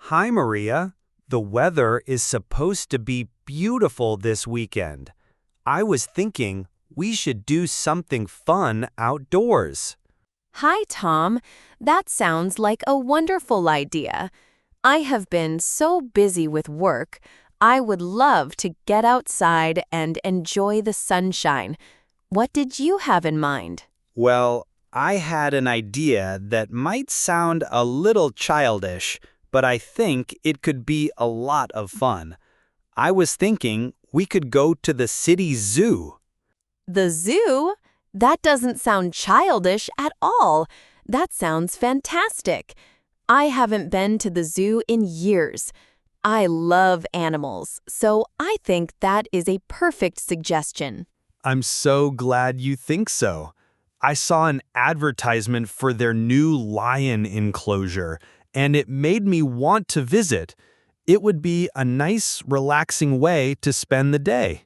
Hi, Maria. The weather is supposed to be beautiful this weekend. I was thinking we should do something fun outdoors. Hi, Tom. That sounds like a wonderful idea. I have been so busy with work. I would love to get outside and enjoy the sunshine. What did you have in mind? Well, I had an idea that might sound a little childish, but I think it could be a lot of fun. I was thinking we could go to the city zoo. The zoo? That doesn't sound childish at all. That sounds fantastic. I haven't been to the zoo in years. I love animals, so I think that is a perfect suggestion. I'm so glad you think so. I saw an advertisement for their new lion enclosure, and it made me want to visit. It would be a nice, relaxing way to spend the day.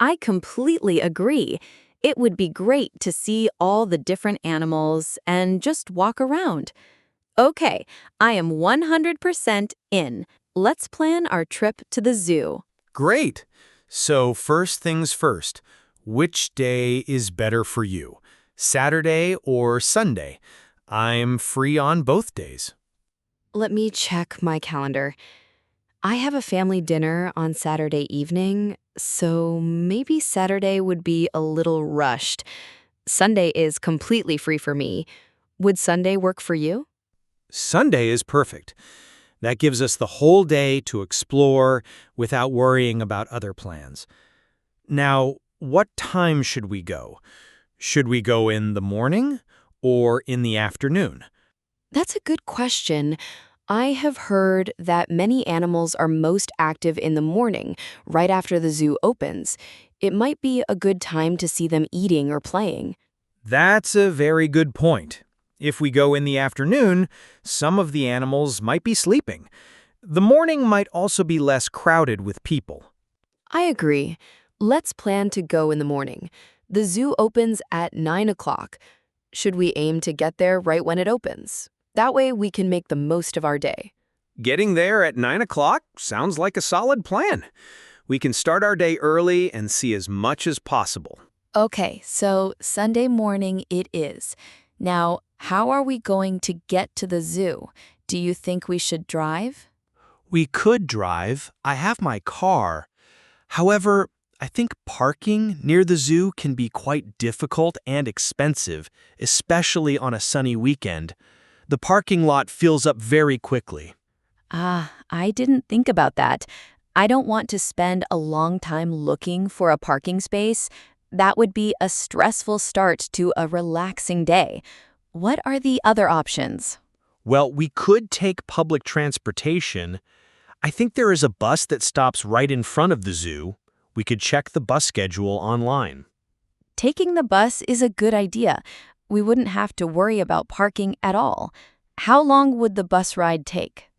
I completely agree. It would be great to see all the different animals and just walk around. Okay, I am 100% in. Let's plan our trip to the zoo. Great! So first things first, which day is better for you? Saturday or Sunday? I'm free on both days. Let me check my calendar. I have a family dinner on Saturday evening, so maybe Saturday would be a little rushed. Sunday is completely free for me. Would Sunday work for you? Sunday is perfect. That gives us the whole day to explore without worrying about other plans. Now, what time should we go? Should we go in the morning or in the afternoon? That's a good question. I have heard that many animals are most active in the morning, right after the zoo opens. It might be a good time to see them eating or playing. That's a very good point. If we go in the afternoon, some of the animals might be sleeping. The morning might also be less crowded with people. I agree. Let's plan to go in the morning. The zoo opens at 9 o'clock. Should we aim to get there right when it opens? That way we can make the most of our day. Getting there at 9 o'clock sounds like a solid plan. We can start our day early and see as much as possible. Okay, so Sunday morning it is. Now, how are we going to get to the zoo? Do you think we should drive? We could drive. I have my car. However, I think parking near the zoo can be quite difficult and expensive, especially on a sunny weekend. The parking lot fills up very quickly. I didn't think about that. I don't want to spend a long time looking for a parking space. That would be a stressful start to a relaxing day. What are the other options? Well, we could take public transportation. I think there is a bus that stops right in front of the zoo. We could check the bus schedule online. Taking the bus is a good idea. We wouldn't have to worry about parking at all. How long would the bus ride take?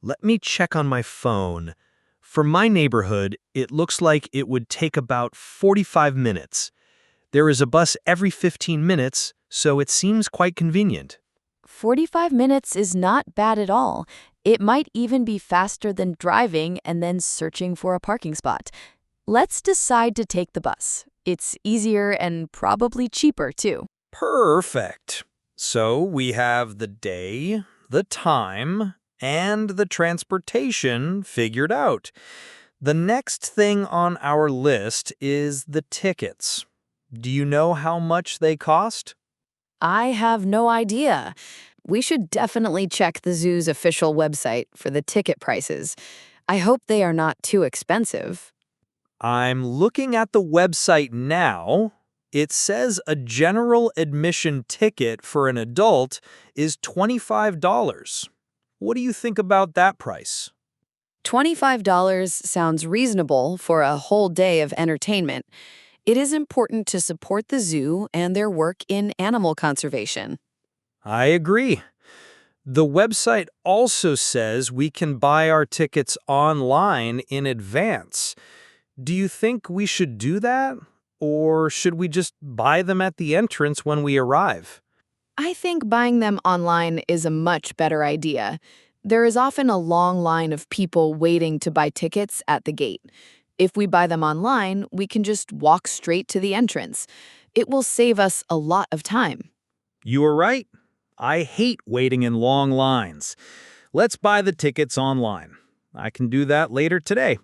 Let me check on my phone. For my neighborhood, it looks like it would take about 45 minutes. There is a bus every 15 minutes, so it seems quite convenient. 45 minutes is not bad at all. It might even be faster than driving and then searching for a parking spot. Let's decide to take the bus. It's easier and probably cheaper, too. Perfect. So we have the day, the time, and the transportation figured out. The next thing on our list is the tickets. Do you know how much they cost? I have no idea. We should definitely check the zoo's official website for the ticket prices. I hope they are not too expensive. I'm looking at the website now. It says a general admission ticket for an adult is $25. What do you think about that price? $25 sounds reasonable for a whole day of entertainment. It is important to support the zoo and their work in animal conservation. I agree. The website also says we can buy our tickets online in advance. Do you think we should do that? Or should we just buy them at the entrance when we arrive? I think buying them online is a much better idea. There is often a long line of people waiting to buy tickets at the gate. If we buy them online, we can just walk straight to the entrance. It will save us a lot of time. You are right. I hate waiting in long lines. Let's buy the tickets online. I can do that later today.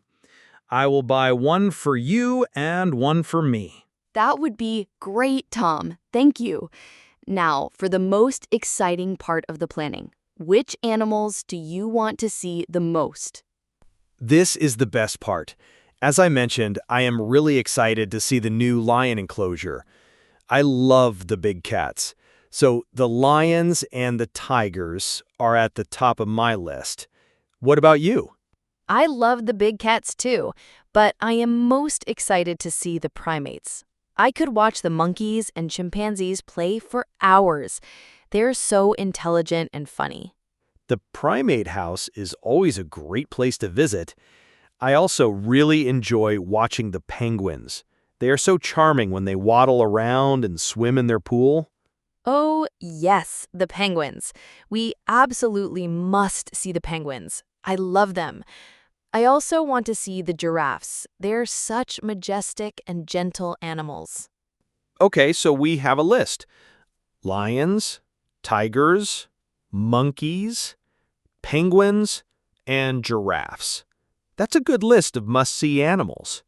I will buy one for you and one for me. That would be great, Tom. Thank you. Now, for the most exciting part of the planning. Which animals do you want to see the most? This is the best part. As I mentioned, I am really excited to see the new lion enclosure. I love the big cats. So the lions and the tigers are at the top of my list. What about you? I love the big cats too, but I am most excited to see the primates. I could watch the monkeys and chimpanzees play for hours. They're so intelligent and funny. The primate house is always a great place to visit. I also really enjoy watching the penguins. They are so charming when they waddle around and swim in their pool. Oh, yes, the penguins. We absolutely must see the penguins. I love them. I also want to see the giraffes. They're such majestic and gentle animals. Okay, so we have a list. Lions, tigers, monkeys, penguins, and giraffes. That's a good list of must-see animals.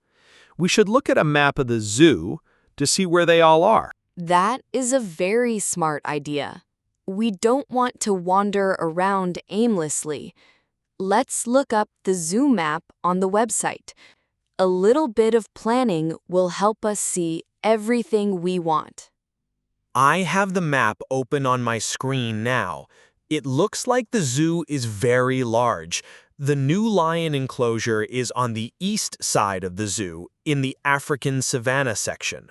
We should look at a map of the zoo to see where they all are. That is a very smart idea. We don't want to wander around aimlessly. Let's look up the zoo map on the website. A little bit of planning will help us see everything we want. I have the map open on my screen now. It looks like the zoo is very large. The new lion enclosure is on the east side of the zoo, in the African savanna section.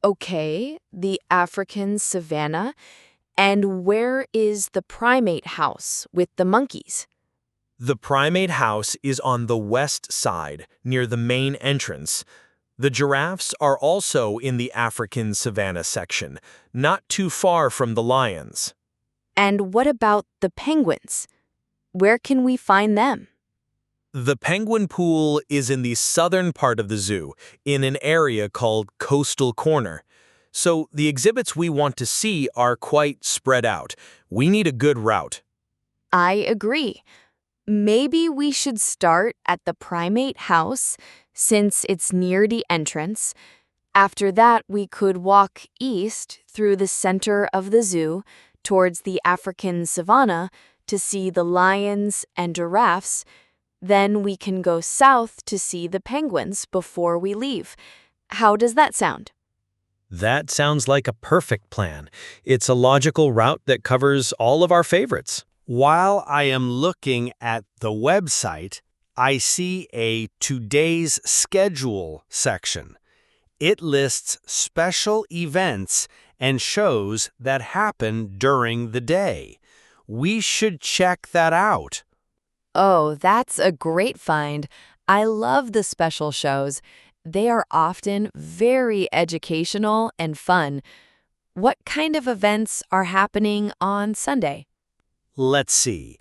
Okay, the African savanna. And where is the primate house with the monkeys? The primate house is on the west side, near the main entrance. The giraffes are also in the African savanna section, not too far from the lions. And what about the penguins? Where can we find them? The penguin pool is in the southern part of the zoo, in an area called Coastal Corner. So the exhibits we want to see are quite spread out. We need a good route. I agree. Maybe we should start at the primate house, since it's near the entrance. After that, we could walk east through the center of the zoo towards the African savanna to see the lions and giraffes. Then we can go south to see the penguins before we leave. How does that sound? That sounds like a perfect plan. It's a logical route that covers all of our favorites. While I am looking at the website, I see a Today's Schedule section. It lists special events and shows that happen during the day. We should check that out. Oh, that's a great find. I love the special shows. They are often very educational and fun. What kind of events are happening on Sunday? Let's see.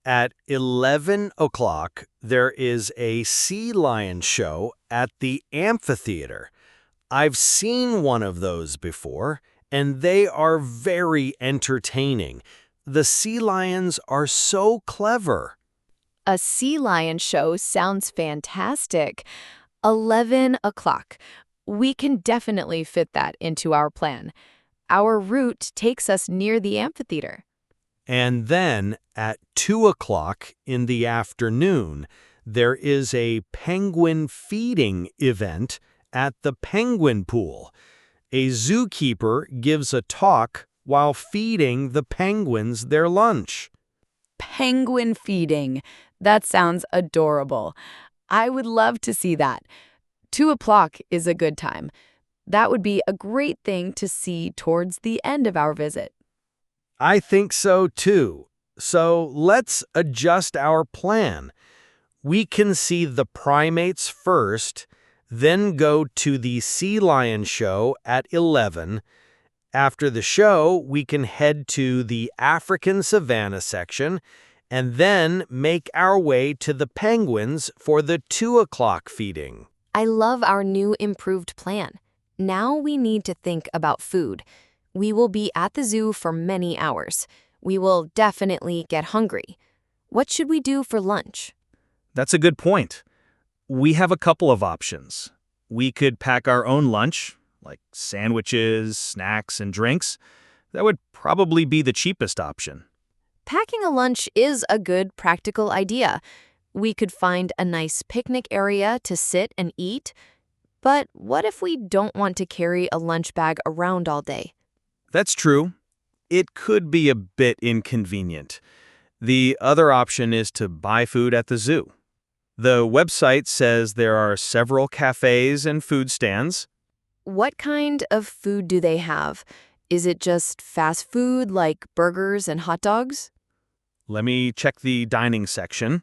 At 11 o'clock, there is a sea lion show at the amphitheater. I've seen one of those before, and they are very entertaining. The sea lions are so clever. A sea lion show sounds fantastic. 11 o'clock. We can definitely fit that into our plan. Our route takes us near the amphitheater. And then at 2 o'clock in the afternoon, there is a penguin feeding event at the penguin pool. A zookeeper gives a talk while feeding the penguins their lunch. Penguin feeding. That sounds adorable. I would love to see that. 2 o'clock is a good time. That would be a great thing to see towards the end of our visit. I think so too. So let's adjust our plan. We can see the primates first, then go to the sea lion show at 11. After the show, we can head to the African savanna section and then make our way to the penguins for the 2 o'clock feeding. I love our new improved plan. Now we need to think about food. We will be at the zoo for many hours. We will definitely get hungry. What should we do for lunch? That's a good point. We have a couple of options. We could pack our own lunch, like sandwiches, snacks, and drinks. That would probably be the cheapest option. Packing a lunch is a good practical idea. We could find a nice picnic area to sit and eat. But what if we don't want to carry a lunch bag around all day? That's true. It could be a bit inconvenient. The other option is to buy food at the zoo. The website says there are several cafes and food stands. What kind of food do they have? Is it just fast food like burgers and hot dogs? Let me check the dining section.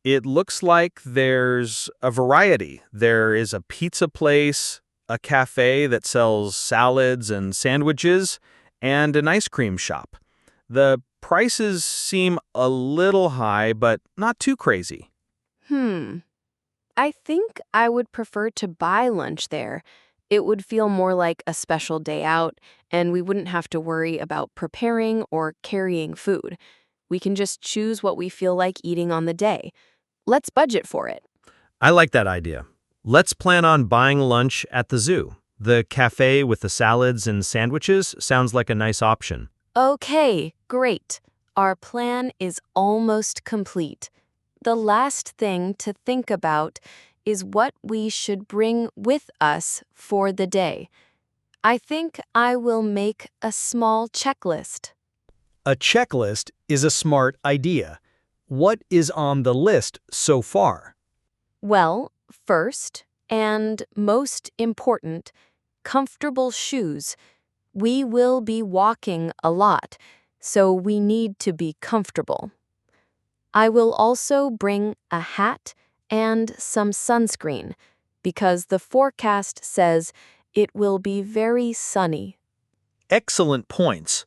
It looks like there's a variety. There is a pizza place, a cafe that sells salads and sandwiches, and an ice cream shop. The prices seem a little high, but not too crazy. I think I would prefer to buy lunch there. It would feel more like a special day out, and we wouldn't have to worry about preparing or carrying food. We can just choose what we feel like eating on the day. Let's budget for it. I like that idea. Let's plan on buying lunch at the zoo. The cafe with the salads and sandwiches sounds like a nice option. Okay, great. Our plan is almost complete. The last thing to think about is what we should bring with us for the day. I think I will make a small checklist. A checklist is a smart idea. What is on the list so far? Well, first and most important, comfortable shoes. We will be walking a lot, so we need to be comfortable. I will also bring a hat and some sunscreen because the forecast says it will be very sunny. Excellent points.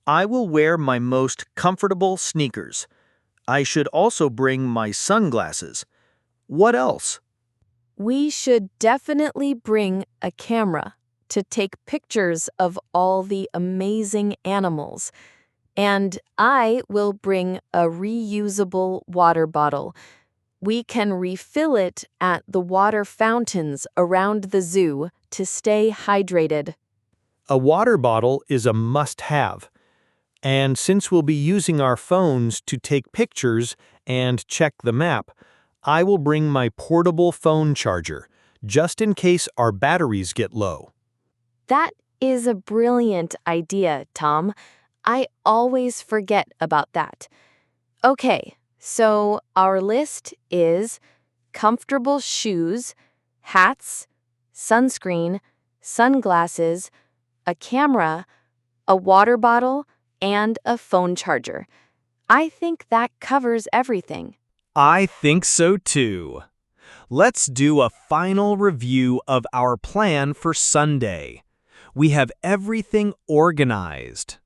I will wear my most comfortable sneakers. I should also bring my sunglasses. What else? We should definitely bring a camera to take pictures of all the amazing animals. And I will bring a reusable water bottle. We can refill it at the water fountains around the zoo to stay hydrated. A water bottle is a must-have. And since we'll be using our phones to take pictures and check the map, I will bring my portable phone charger, just in case our batteries get low. That is a brilliant idea, Tom. I always forget about that. Okay, so our list is comfortable shoes, hats, sunscreen, sunglasses, a camera, a water bottle, and a phone charger. I think that covers everything. I think so too. Let's do a final review of our plan for Sunday. We have everything organized.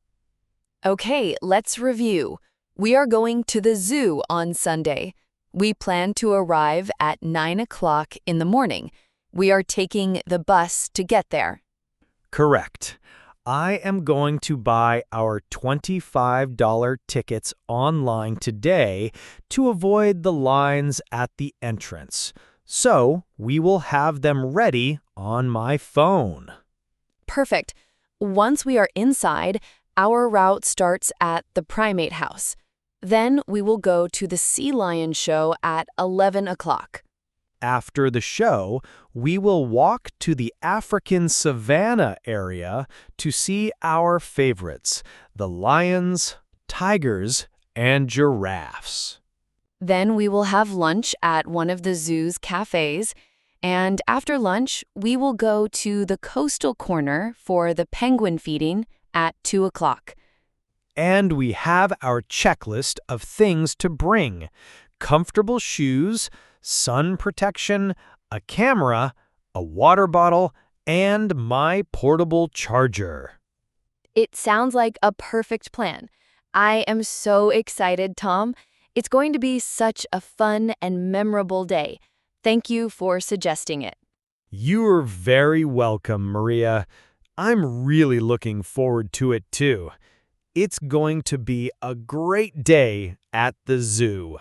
Okay, let's review. We are going to the zoo on Sunday. We plan to arrive at 9 o'clock in the morning. We are taking the bus to get there. Correct. I am going to buy our $25 tickets online today to avoid the lines at the entrance. So we will have them ready on my phone. Perfect. Once we are inside, our route starts at the primate house. Then we will go to the sea lion show at 11 o'clock. After the show, we will walk to the African savanna area to see our favorites, the lions, tigers, and giraffes. Then we will have lunch at one of the zoo's cafes. And after lunch, we will go to the coastal corner for the penguin feeding at 2 o'clock. And we have our checklist of things to bring: comfortable shoes, sun protection, a camera, a water bottle, and my portable charger. It sounds like a perfect plan. I am so excited, Tom. It's going to be such a fun and memorable day. Thank you for suggesting it. You're very welcome, Maria. I'm really looking forward to it too. It's going to be a great day at the zoo.